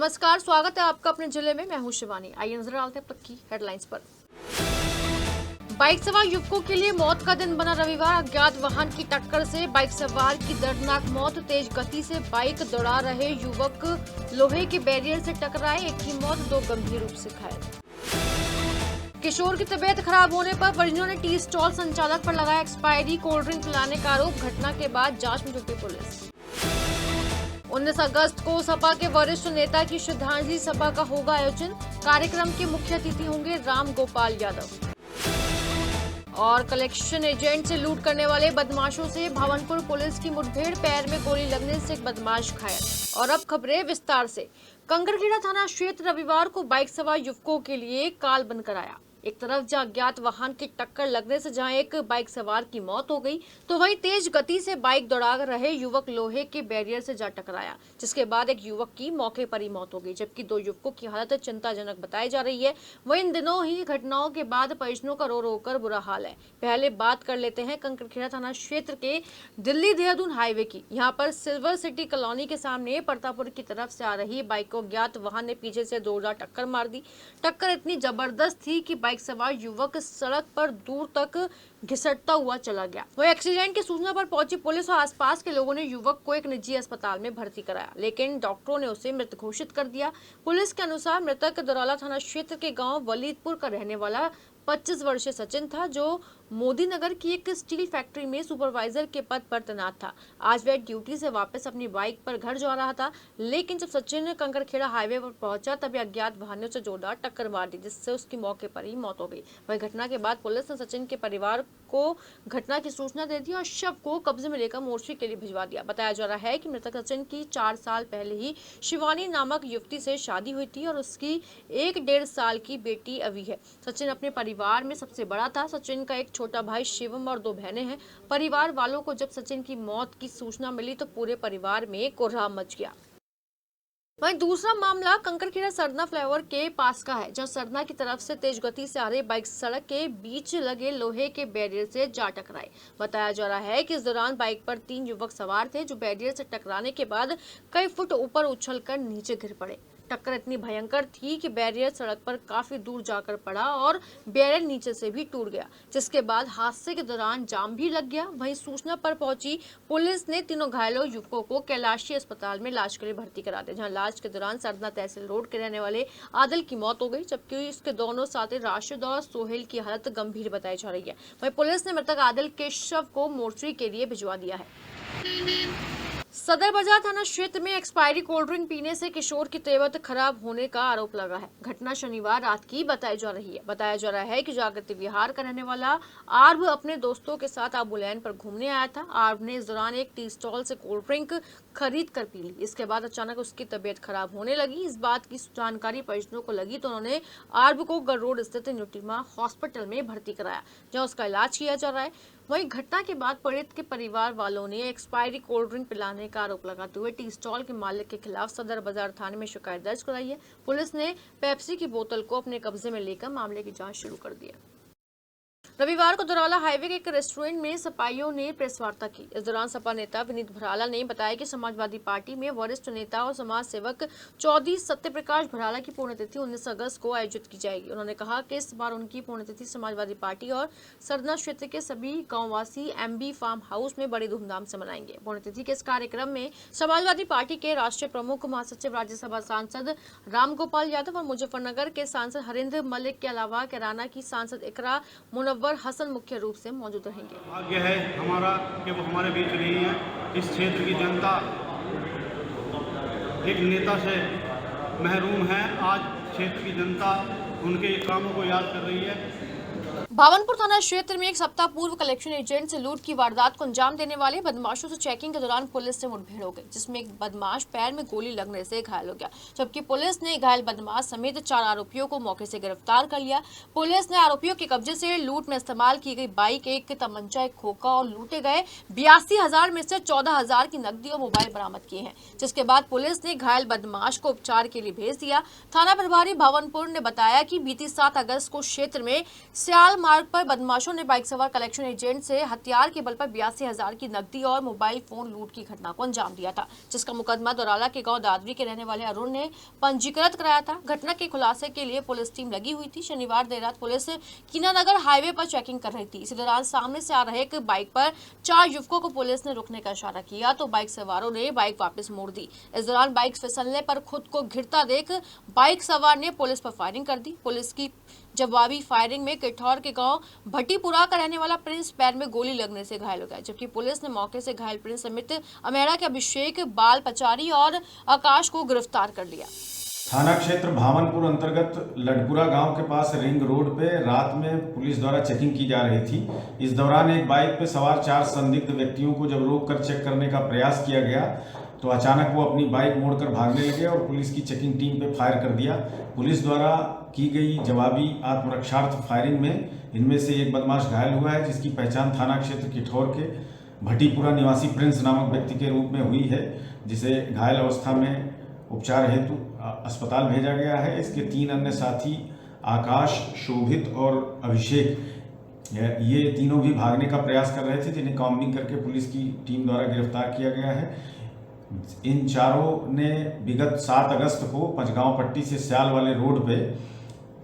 नमस्कार, स्वागत है आपका अपने जिले में। मैं हूं शिवानी। आइए नजर डालते हैं अब तक की हेडलाइंस पर। बाइक सवार युवकों के लिए मौत का दिन बना रविवार। अज्ञात वाहन की टक्कर से बाइक सवार की दर्दनाक मौत। तेज गति से बाइक दौड़ा रहे युवक लोहे के बैरियर से टकराए। एक की मौत, 2 गंभीर रूप से घायल। किशोर की तबीयत खराब होने पर परिजनों ने टी स्टॉल संचालक पर लगाया एक्सपायरी कोल्ड ड्रिंक पिलाने का आरोप। घटना के बाद जांच में जुटी पुलिस। 19 अगस्त को सपा के वरिष्ठ नेता की श्रद्धांजलि सभा का होगा आयोजन। कार्यक्रम के मुख्य अतिथि होंगे राम गोपाल यादव। और कलेक्शन एजेंट से लूट करने वाले बदमाशों से भावनपुर पुलिस की मुठभेड़। पैर में गोली लगने से एक बदमाश घायल। और अब खबरें विस्तार से। कंकड़खेड़ा थाना क्षेत्र रविवार को बाइक सवार युवकों के लिए काल बनकर आया। एक तरफ जहां अज्ञात वाहन की टक्कर लगने से जहां एक बाइक सवार की मौत हो गई, तो वहीं तेज गति से बाइक दौड़ा रहे युवक लोहे के बैरियर से जा टकराया, जिसके बाद एक युवक की मौके पर ही मौत हो गई, जबकि 2 युवकों की हालत चिंताजनक बताई जा रही है। वहीं इन दिनों ही घटनाओं के बाद परिजनों का रो रो कर बुरा हाल है। पहले बात कर लेते हैं कंकड़खेड़ा थाना क्षेत्र के दिल्ली देहरादून हाईवे की। यहाँ पर सिल्वर सिटी कॉलोनी के सामने परतापुर की तरफ से आ रही बाइक को अज्ञात वाहन ने पीछे से जोरदार टक्कर मार दी। टक्कर इतनी जबरदस्त थी कि बाइक सवार युवक सड़क पर दूर तक घिसटता हुआ चला गया। वही एक्सीडेंट की सूचना पर पहुंची पुलिस और आसपास के लोगों ने युवक को एक निजी अस्पताल में भर्ती कराया, लेकिन डॉक्टरों ने उसे मृत घोषित कर दिया। पुलिस के अनुसार मृतक दरौला थाना क्षेत्र के गांव वलीदपुर का रहने वाला 25 वर्षीय सचिन था, जो मोदी नगर की एक स्टील फैक्ट्री में सुपरवाइजर के पद पर तैनात था। आज वह ड्यूटी से वापस अपनी बाइक पर घर जा रहा था, लेकिन जब सचिन कंकड़खेड़ा हाईवे पर पहुंचा तभी अज्ञात वाहनों से जोरदार टक्कर मार दी, जिससे उसकी मौके पर ही मौत हो गई। वही घटना के बाद पुलिस ने सचिन के परिवार को घटना की सूचना दे दी और शव को कब्जे में लेकर मोर्चरी के लिए भिजवा दिया। बताया जा रहा है कि मृतक सचिन की 4 साल पहले ही शिवानी नामक युवती से शादी हुई थी और उसकी 1-1.5 साल की बेटी अवी है। सचिन अपने परिवार में सबसे बड़ा था। सचिन का एक छोटा भाई शिवम और 2 बहनें हैं। परिवार वालों को जब सचिन की मौत की सूचना मिली तो पूरे परिवार में कोहराम मच गया। वहीं दूसरा मामला कंकड़खेड़ा सरना फ्लाईओवर के पास का है, जहां सरना की तरफ से तेज गति से आ रही बाइक सड़क के बीच लगे लोहे के बैरियर से जा टकराए। बताया जा रहा है कि इस दौरान बाइक पर 3 युवक सवार थे, जो बैरियर से टकराने के बाद कई फुट ऊपर उछलकर नीचे गिर पड़े। टक्कर इतनी भयंकर थी कि बैरियर सड़क पर काफी दूर जाकर पड़ा और बैरियर नीचे से भी टूट गया, जिसके बाद हादसे के दौरान जाम भी लग गया। वहीं सूचना पर पहुंची पुलिस ने तीनों घायलों युवकों को कैलाशी अस्पताल में इलाज के लिए भर्ती करा दिया, जहां इलाज के दौरान सरना तहसील रोड के रहने वाले आदिल की मौत हो गई, जबकि इसके दोनों साथी राशिद और सोहेल की हालत गंभीर बताई जा रही है। वहीं पुलिस ने मृतक आदिल के शव को मोर्चरी के लिए भिजवा दिया है। सदर बाजार थाना क्षेत्र में एक्सपायरी कोल्ड ड्रिंक पीने से किशोर की तबीयत खराब होने का आरोप लगा है। घटना शनिवार रात की बताई जा रही है। बताया जा रहा है कि जागृति विहार का रहने वाला आर्व अपने दोस्तों के साथ आबुलैन पर घूमने आया था। आर्व ने इस दौरान एक टी स्टॉल से कोल्ड ड्रिंक खरीद कर पी ली। इसके बाद अचानक उसकी तबीयत खराब होने लगी। इस बात की जानकारी परिजनों को लगी तो उन्होंने आर्व को गढ़ रोड स्थित न्यूट्रीमा हॉस्पिटल में भर्ती कराया, जहाँ उसका इलाज किया जा रहा है। वहीं घटना के बाद पीड़ित के परिवार वालों ने एक्सपायरी कोल्ड ड्रिंक पिलाने का आरोप लगाते हुए टी स्टॉल के मालिक के खिलाफ सदर बाजार थाने में शिकायत दर्ज कराई है। पुलिस ने पेप्सी की बोतल को अपने कब्जे में लेकर मामले की जांच शुरू कर दी है। रविवार को दरौला हाईवे के एक रेस्टोरेंट में सपाइयों ने प्रेस वार्ता की। इस दौरान सपा नेता विनीत भराला ने बताया कि समाजवादी पार्टी में वरिष्ठ नेता और समाज सेवक चौधरी सत्यप्रकाश भराला की पुण्यतिथि 19 अगस्त को आयोजित की जाएगी। उन्होंने कहा कि इस बार उनकी पुण्यतिथि समाजवादी पार्टी और सरना क्षेत्र के सभी गांववासी MB फार्म हाउस में बड़ी धूमधाम से मनाएंगे। पुण्यतिथि के इस कार्यक्रम में समाजवादी पार्टी के राष्ट्रीय प्रमुख महासचिव राज्यसभा सांसद राम गोपाल यादव और मुजफ्फरनगर के सांसद हरिंद्र मलिक के अलावा कैराना की सांसद इकरा मुनव्वर हसन मुख्य रूप से मौजूद रहेंगे। भाग्य है हमारा कि वो हमारे बीच नहीं है। इस क्षेत्र की जनता एक नेता से महरूम है। आज क्षेत्र की जनता उनके कामों को याद कर रही है। भावनपुर थाना क्षेत्र में एक सप्ताह पूर्व कलेक्शन एजेंट से लूट की वारदात को अंजाम देने वाले बदमाशों से चेकिंग के दौरान पुलिस से मुठभेड़ हो गई, जिसमें एक बदमाश पैर में गोली लगने से घायल हो गया, जबकि पुलिस ने घायल बदमाश समेत 4 आरोपियों को मौके से गिरफ्तार कर लिया। पुलिस ने आरोपियों के कब्जे से लूट में इस्तेमाल की गई बाइक, एक तमंचा, एक खोखा और लूटे गए 82,000 में से 14,000 की नकदी और मोबाइल बरामद किए हैं, जिसके बाद पुलिस ने घायल बदमाश को उपचार के लिए भेज दिया। थाना प्रभारी भावनपुर ने बताया कि बीती 7 अगस्त को क्षेत्र में स्याल मार्ग पर बदमाशों ने बाइक सवार कलेक्शन एजेंट से हथियार के बल पर 82,000 की नकदी और मोबाइल फोन लूट की घटना को अंजाम दिया था, जिसका मुकदमा दौराला के गांव दादरी के रहने वाले अरुण ने पंजीकृत कराया था। घटना के खुलासे के लिए पुलिस टीम लगी हुई थी। शनिवार देर रात पुलिस कीनानगर हाईवे पर चेकिंग कर रही थी। इसी दौरान सामने से आ रहे एक बाइक पर 4 युवकों को पुलिस ने रुकने का इशारा किया तो बाइक सवारों ने बाइक वापस मोड़ दी। इस दौरान बाइक फिसलने पर खुद को घिरता देख बाइक सवार ने पुलिस पर फायरिंग कर दी। पुलिस की जवाबी फायरिंग में किठौर के गांव भट्टीपुरा का रहने वाला प्रिंस पैर में गोली लगने से घायल हो गया, जबकि पुलिस ने मौके से घायल प्रिंस समेत अमेड़ा के अभिषेक बाल पचारी और आकाश को गिरफ्तार कर लिया। थाना क्षेत्र भावनपुर अंतर्गत लडपुरा गांव के पास रिंग रोड पे रात में पुलिस द्वारा चेकिंग की जा रही थी। इस दौरान एक बाइक पे सवार 4 संदिग्ध व्यक्तियों को जब रोककर चेक करने का प्रयास किया गया तो अचानक वो अपनी बाइक मोड़कर भागने लगे और पुलिस की चेकिंग टीम पे फायर कर दिया। पुलिस द्वारा की गई जवाबी आत्मरक्षार्थ फायरिंग में इनमें से एक बदमाश घायल हुआ है, जिसकी पहचान थाना क्षेत्र किठौर के भट्टीपुरा निवासी प्रिंस नामक व्यक्ति के रूप में हुई है, जिसे घायल अवस्था में उपचार हेतु अस्पताल भेजा गया है। इसके 3 अन्य साथी आकाश, शोभित और अभिषेक, ये तीनों भी भागने का प्रयास कर रहे थे, जिन्हें कॉम्बिंग करके पुलिस की टीम द्वारा गिरफ्तार किया गया है। इन चारों ने विगत 7 अगस्त को पंचगांव पट्टी से स्याल वाले रोड पे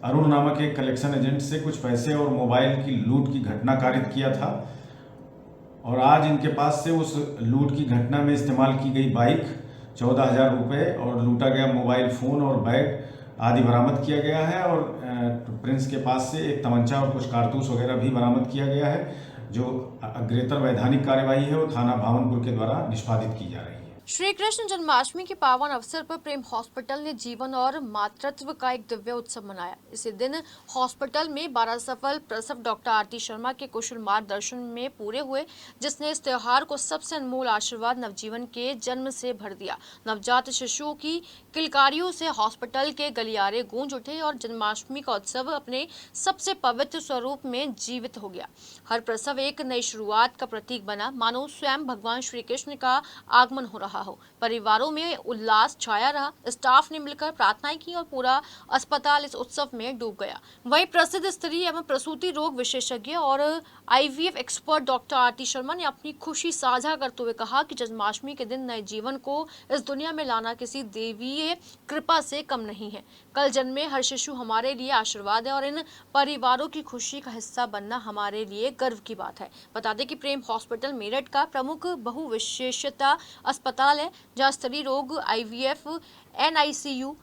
अरुण नामक एक कलेक्शन एजेंट से कुछ पैसे और मोबाइल की लूट की घटना कारित किया था और आज इनके पास से उस लूट की घटना में इस्तेमाल की गई बाइक, 14,000 रुपये और लूटा गया मोबाइल फ़ोन और बैग आदि बरामद किया गया है। और प्रिंस के पास से एक तमंचा और कुछ कारतूस वगैरह भी बरामद किया गया है। जो अग्रेतर वैधानिक कार्यवाही है वो थाना भावनपुर के द्वारा निष्पादित की जा रही है। श्री कृष्ण जन्माष्टमी के पावन अवसर पर प्रेम हॉस्पिटल ने जीवन और मातृत्व का एक दिव्य उत्सव मनाया। इसी दिन हॉस्पिटल में 12 सफल प्रसव डॉक्टर आरती शर्मा के कुशल मार्गदर्शन में पूरे हुए, जिसने इस त्योहार को सबसे अनमोल आशीर्वाद नवजीवन के जन्म से भर दिया। नवजात शिशुओं की किलकारियों से हॉस्पिटल के गलियारे गूंज उठे और जन्माष्टमी का उत्सव अपने सबसे पवित्र स्वरूप में जीवित हो गया। हर प्रसव एक नई शुरुआत का प्रतीक बना, मानो स्वयं भगवान श्री कृष्ण का आगमन हो रहा हो। परिवारों में उल्लास छाया रहा, स्टाफ ने मिलकर प्रार्थनाएं की और पूरा अस्पताल इस उत्सव में डूब गया। वहीं प्रसिद्ध स्त्री एवं प्रसूति रोग विशेषज्ञ और IVF एक्सपर्ट डॉक्टर आरती शर्मा ने अपनी खुशी साझा करते हुए कहा कि जन्माष्टमी के दिन नए जीवन को इस दुनिया में लाना किसी देवीय कृपा से कम नहीं है। कल जन्मे हर शिशु हमारे लिए आशीर्वाद है और इन परिवारों की खुशी का हिस्सा बनना हमारे लिए गर्व की बात है। बता दें कि प्रेम हॉस्पिटल मेरठ का प्रमुख बहुविशेषता अस्पताल है, जहां स्त्री रोग, IVF, NICU,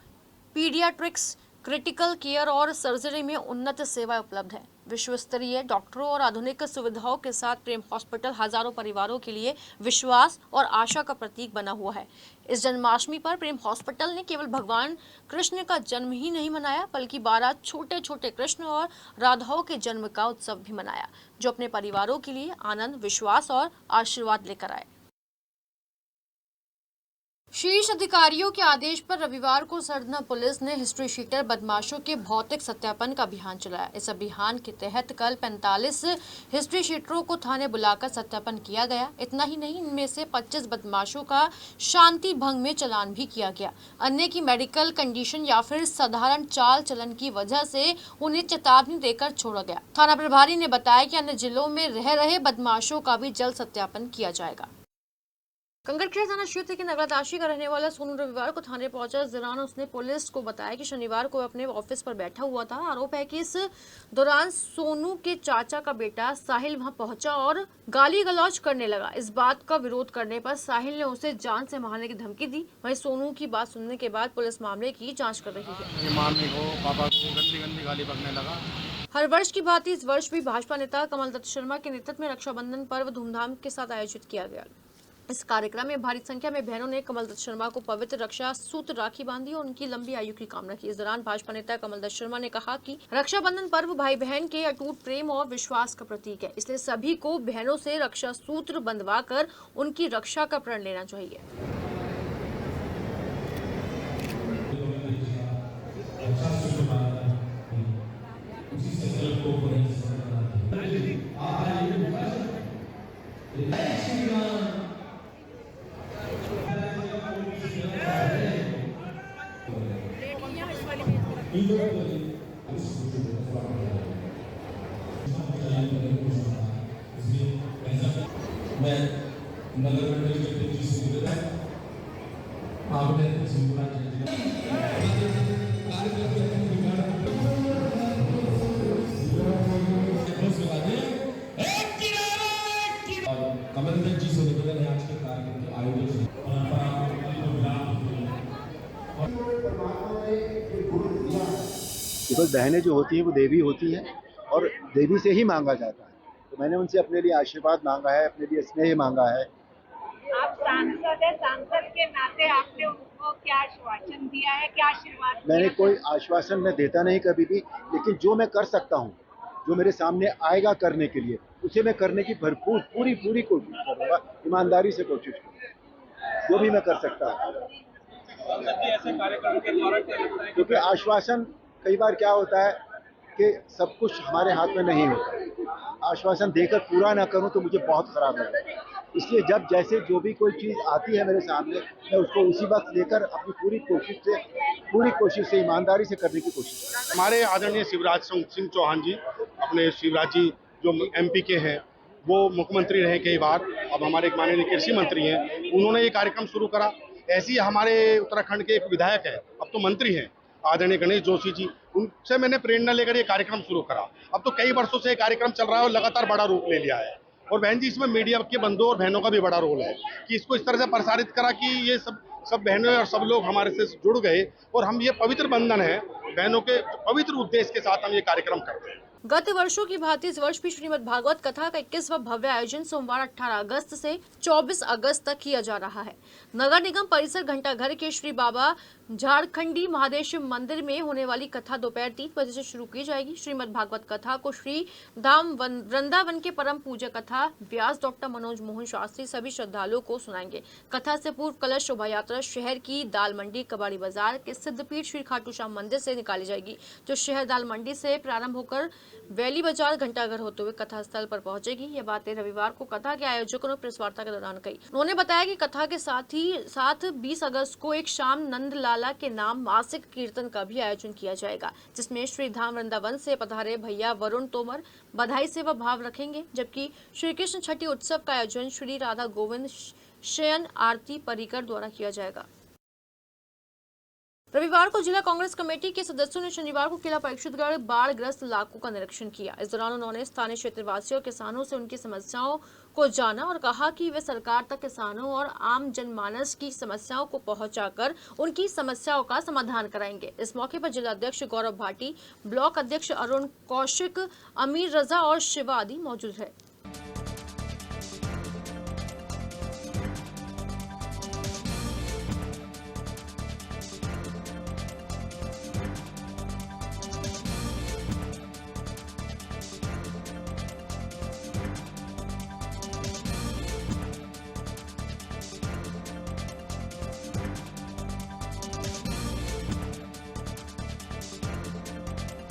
paediatrics, critical care और सर्जरी में उन्नत सेवाएं उपलब्ध है। विश्व स्तरीय डॉक्टरों और आधुनिक सुविधाओं के साथ प्रेम हॉस्पिटल हजारों परिवारों के लिए विश्वास और आशा का प्रतीक बना हुआ है। इस जन्माष्टमी पर प्रेम हॉस्पिटल ने केवल भगवान कृष्ण का जन्म ही नहीं मनाया, बल्कि 12 छोटे छोटे कृष्ण और राधाओं के जन्म का उत्सव भी मनाया, जो अपने परिवारों के लिए आनंद, विश्वास और आशीर्वाद लेकर आए। शीर्ष अधिकारियों के आदेश पर रविवार को सरना पुलिस ने हिस्ट्री शीटर बदमाशों के भौतिक सत्यापन का अभियान चलाया। इस अभियान के तहत कल 45 हिस्ट्री शीटरों को थाने बुलाकर सत्यापन किया गया। इतना ही नहीं, इनमें से 25 बदमाशों का शांति भंग में चालान भी किया गया। अन्य की मेडिकल कंडीशन या फिर साधारण चाल चलन की वजह से उन्हें चेतावनी देकर छोड़ा गया। थाना प्रभारी ने बताया कि अन्य जिलों में रह रहे बदमाशों का भी जल्द सत्यापन किया जाएगा। कंकड़खेड़ा थाना क्षेत्र के नगरदाशी का रहने वाला सोनू रविवार को थाने पहुंचा। इस दौरान उसने पुलिस को बताया कि शनिवार को अपने ऑफिस पर बैठा हुआ था। आरोप है कि इस दौरान सोनू के चाचा का बेटा साहिल वहां पहुंचा और गाली गलौज करने लगा। इस बात का विरोध करने पर साहिल ने उसे जान से मारने की धमकी दी। वहीं सोनू की बात सुनने के बाद पुलिस मामले की जाँच कर रही है। पापा को गंदी गाली बकने लगा। हर वर्ष की भांति इस वर्ष भी भाजपा नेता कमल दत्त शर्मा के नेतृत्व में रक्षाबंधन पर्व धूमधाम के साथ आयोजित किया गया। इस कार्यक्रम में भारी संख्या में बहनों ने कमल दत्त शर्मा को पवित्र रक्षा सूत्र राखी बांधी और उनकी लंबी आयु की कामना की। इस दौरान भाजपा नेता कमल दत्त शर्मा ने कहा कि रक्षाबंधन पर्व भाई बहन के अटूट प्रेम और विश्वास का प्रतीक है, इसलिए सभी को बहनों से रक्षा सूत्र बंधवा कर उनकी रक्षा का प्रण लेना चाहिए। कमलदीप जी से निवेदन है आज के कार्यक्रम के आयोजन बिकॉज बहनें जो होती हैं वो देवी होती हैं और देवी से ही मांगा जाता है। तो मैंने उनसे अपने लिए आशीर्वाद मांगा है, अपने लिए स्नेह मांगा है। आप सांसद हैं, सांसद के नाते आपने उनको क्या आश्वासन दिया है, क्या आशीर्वाद दिया मैंने है? कोई आश्वासन मैं देता नहीं कभी भी, लेकिन जो मैं कर सकता हूँ, जो मेरे सामने आएगा करने के लिए, उसे मैं करने की भरपूर पूरी कोशिश करूँगा, ईमानदारी से कोशिश करूँगा, जो भी मैं कर सकता हूँ। क्योंकि आश्वासन कई बार क्या होता है कि सब कुछ हमारे हाथ में नहीं होता। आश्वासन देकर पूरा ना करूं तो मुझे बहुत खराब लगता है। इसलिए जब जैसे जो भी कोई चीज़ आती है मेरे सामने, मैं उसको उसी वक्त लेकर अपनी पूरी कोशिश से ईमानदारी से करने की कोशिश करता हूं। हमारे आदरणीय शिवराज सिंह चौहान जी, अपने शिवराज जी जो MP के हैं, वो मुख्यमंत्री रहे कई बार, अब हमारे एक माननीय कृषि मंत्री हैं, उन्होंने ये कार्यक्रम शुरू करा। ऐसे ही हमारे उत्तराखंड के एक विधायक हैं, अब तो मंत्री हैं, आदरणीय गणेश जोशी जी, उनसे मैंने प्रेरणा लेकर ये कार्यक्रम शुरू करा। अब तो कई वर्षों से ये कार्यक्रम चल रहा है और लगातार बड़ा रूप ले लिया है। और बहन जी, इसमें मीडिया के बंधुओं और बहनों का भी बड़ा रोल है कि इसको इस तरह से प्रसारित करा कि ये सब बहनों और सब लोग हमारे से जुड़ गए और हम ये पवित्र बंधन है, बहनों के पवित्र उद्देश्य के साथ हम ये कार्यक्रम करते हैं। गत वर्षों की भांति इस वर्ष भी श्रीमद् भागवत कथा का 21वां भव्य आयोजन सोमवार 18 अगस्त से 24 अगस्त तक किया जा रहा है। नगर निगम परिसर घंटाघर के श्री बाबा झारखंडी महादेव मंदिर में होने वाली कथा दोपहर 3 बजे से शुरू की जाएगी। श्रीमद् भागवत कथा को श्री धाम वृंदावन के परम पूज्य कथा व्यास डॉक्टर मनोज मोहन शास्त्री सभी श्रद्धालुओं को सुनाएंगे। कथा से पूर्व कलश शोभा यात्रा शहर की दाल मंडी कबाड़ी बाजार के सिद्धपीठ श्री खाटू श्याम मंदिर से निकाली जाएगी, जो शहर दाल मंडी से प्रारंभ होकर वैली बाजार घंटाघर होते हुए कथा स्थल पर पहुंचेगी। ये बातें रविवार को कथा के आयोजकों ने प्रेस वार्ता के दौरान कही। उन्होंने बताया कि कथा के साथ 20 अगस्त को एक शाम नंद लाला के नाम मासिक कीर्तन का भी आयोजन किया जाएगा, जिसमें श्री धाम वृंदावन से पधारे भैया वरुण तोमर बधाई सेवा भाव रखेंगे। जबकि श्री कृष्ण छठी उत्सव का आयोजन श्री राधा गोविंद शयन आरती परिकर द्वारा किया जाएगा। रविवार को जिला कांग्रेस कमेटी के सदस्यों ने शनिवार को किला परीक्षितगढ़ बाढ़ ग्रस्त इलाकों का निरीक्षण किया। इस दौरान उन्होंने स्थानीय क्षेत्रवासियों और किसानों से उनकी समस्याओं को जाना और कहा कि वे सरकार तक किसानों और आम जनमानस की समस्याओं को पहुंचाकर उनकी समस्याओं का समाधान कराएंगे। इस मौके पर जिला अध्यक्ष गौरव भाटी, ब्लॉक अध्यक्ष अरुण कौशिक, अमीर रजा और शिवा आदि मौजूद है।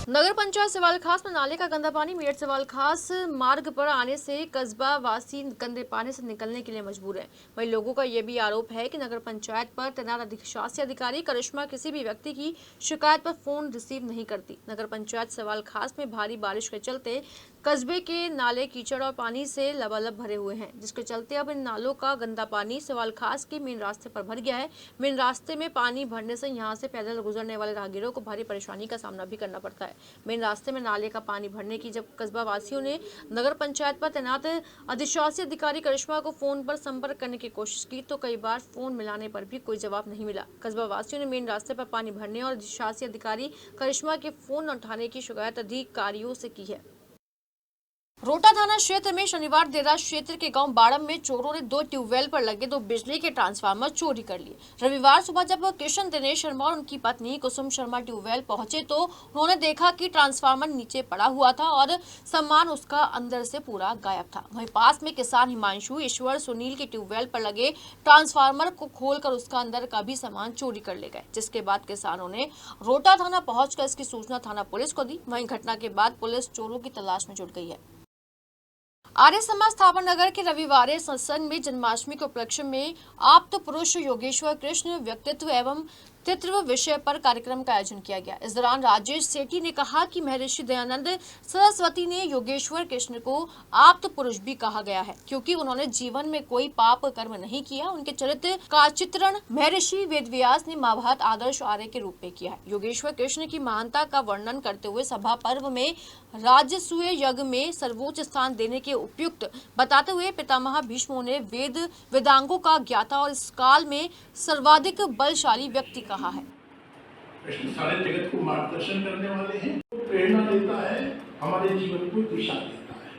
नगर पंचायत सवालखास में नाले का गंदा पानी मेरठ सवालखास मार्ग पर आने से कस्बा वासी गंदे पानी से निकलने के लिए मजबूर है। वहीं लोगों का यह भी आरोप है कि नगर पंचायत पर तैनात अधिशासी अधिकारी करिश्मा किसी भी व्यक्ति की शिकायत पर फोन रिसीव नहीं करती। नगर पंचायत सवालखास में भारी बारिश के चलते कस्बे के नाले कीचड़ और पानी से लबालब भरे हुए हैं, जिसके चलते अब इन नालों का गंदा पानी सवालखास के मेन रास्ते पर भर गया है। मेन रास्ते में पानी भरने से यहां से पैदल गुजरने वाले राहगीरों को भारी परेशानी का सामना भी करना पड़ता है। मेन रास्ते में नाले का पानी भरने की जब कस्बा वासियों ने नगर पंचायत पर तैनात अधिशासी अधिकारी करिश्मा को फोन पर संपर्क करने की कोशिश की तो कई बार फोन मिलाने पर भी कोई जवाब नहीं मिला। कस्बा वासियों ने मेन रास्ते पर पानी भरने और अधिशासी अधिकारी करिश्मा के फोन न उठाने की शिकायत अधिकारियों से की है। रोटा थाना क्षेत्र में शनिवार देर रात क्षेत्र के गांव बाड़म में चोरों ने 2 ट्यूबवेल पर लगे 2 बिजली के ट्रांसफार्मर चोरी कर लिए। रविवार सुबह जब किशन दिनेश शर्मा और उनकी पत्नी कुसुम शर्मा ट्यूबवेल पहुंचे तो उन्होंने देखा कि ट्रांसफार्मर नीचे पड़ा हुआ था और सामान उसका अंदर से पूरा गायब था। वहीं पास में किसान हिमांशु ईश्वर सुनील के ट्यूबवेल पर लगे ट्रांसफार्मर को खोलकर उसका अंदर का भी सामान चोरी कर ले गए, जिसके बाद किसानों ने रोटा थाना पहुंचकर इसकी सूचना थाना पुलिस को दी। वहीं घटना के बाद पुलिस चोरों की तलाश में जुट गई है। आर्य समाज स्थापन नगर के रविवार सत्संग में जन्माष्टमी के उपलक्ष्य में आप्त पुरुष योगेश्वर कृष्ण व्यक्तित्व एवं व्यक्तित्व विषय पर कार्यक्रम का आयोजन किया गया। इस दौरान राजेश सेठी ने कहा कि महर्षि दयानंद सरस्वती ने योगेश्वर कृष्ण को आप्त पुरुष भी कहा गया है, क्योंकि उन्होंने जीवन में कोई पाप कर्म नहीं किया। उनके चरित्र का चित्रण महर्षि वेदव्यास ने महाभारत आदर्श आर्य के रूप में किया है। योगेश्वर कृष्ण की महानता का वर्णन करते हुए सभा पर्व में राजसूय यज्ञ में सर्वोच्च स्थान देने के उपयुक्त बताते हुए पितामह भीष्म ने वेदांगों का ज्ञाता और इस काल में सर्वाधिक बलशाली व्यक्ति कहा है। कृष्ण सारे जगत को मार्गदर्शन करने वाले हैं, प्रेरणा देता है, हमारे जीवन को दिशा देता है।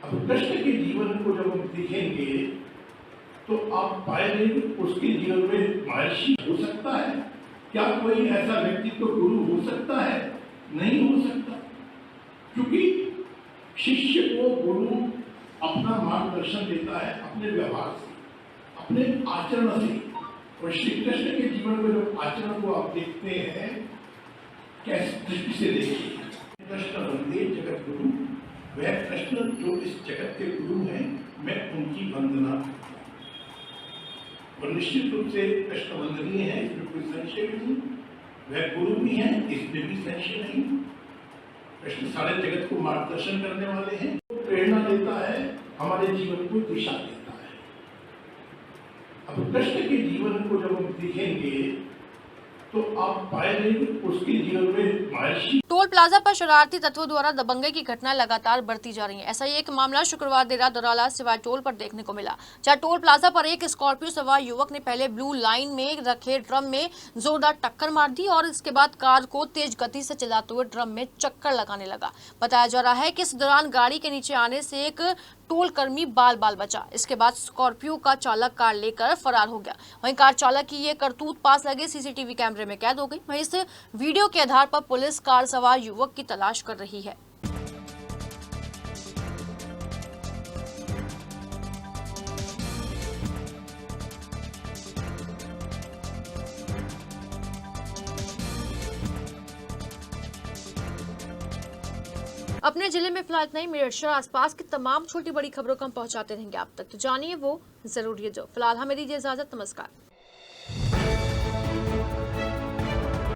अब कृष्ण के जीवन को जब हम देखेंगे तो आप पाएंगे उसके जीवन में महर्षि हो सकता है। क्या कोई ऐसा व्यक्ति तो गुरु हो सकता है? नहीं हो सकता, क्योंकि शिष्य को गुरु अपना मार्गदर्शन देता है अपने व्यवहार से, अपने आचरण से। और श्री कृष्ण के जीवन में जो आचरण को आप देखते हैं, कैसे दृष्टि से देखिए। कृष्ण वंदे जगत गुरु, वह कृष्ण जो इस जगत के गुरु हैं, मैं उनकी वंदना करता हूं। और निश्चित रूप से कृष्ण वंदनीय है, इसमें कोई संशय नहीं। वह गुरु भी हैं, इसमें भी संशय नहीं। कृष्ण सारे जगत को मार्गदर्शन करने वाले हैं, प्रेरणा देता है, हमारे जीवन को दिशा देता है। अब कृष्ण के जीवन को जब हम देखेंगे तो आप पाएंगे उसके जीवन में महर्षि। टोल प्लाजा पर शरारती तत्वों द्वारा दबंगई की घटना लगातार बढ़ती जा रही है। ऐसा ही एक मामला शुक्रवार देर रात दौराला सिवाय टोल पर देखने को मिला, जहां टोल प्लाजा पर एक स्कॉर्पियो सवार युवक ने पहले ब्लू लाइन में रखे ड्रम में जोरदार टक्कर मार दी और इसके बाद कार को तेज गति से चलाते हुए ड्रम में चक्कर लगाने लगा। बताया जा रहा है कि इस दौरान गाड़ी के नीचे आने से एक टोल कर्मी बाल बचा। इसके बाद स्कॉर्पियो का चालक कार लेकर फरार हो गया। वहीं कार चालक की ये करतूत पास लगे सीसीटीवी कैमरे में कैद हो गई। वहीं इस वीडियो के आधार पर पुलिस कार सवार युवक की तलाश कर रही है। अपने जिले में फिलहाल इतना ही। मेरठ शहर आसपास की तमाम छोटी बड़ी खबरों को हम पहुंचाते रहेंगे आप तक, तो जानिए वो जरूरी है जो। फिलहाल हमें दीजिए इजाजत। नमस्कार।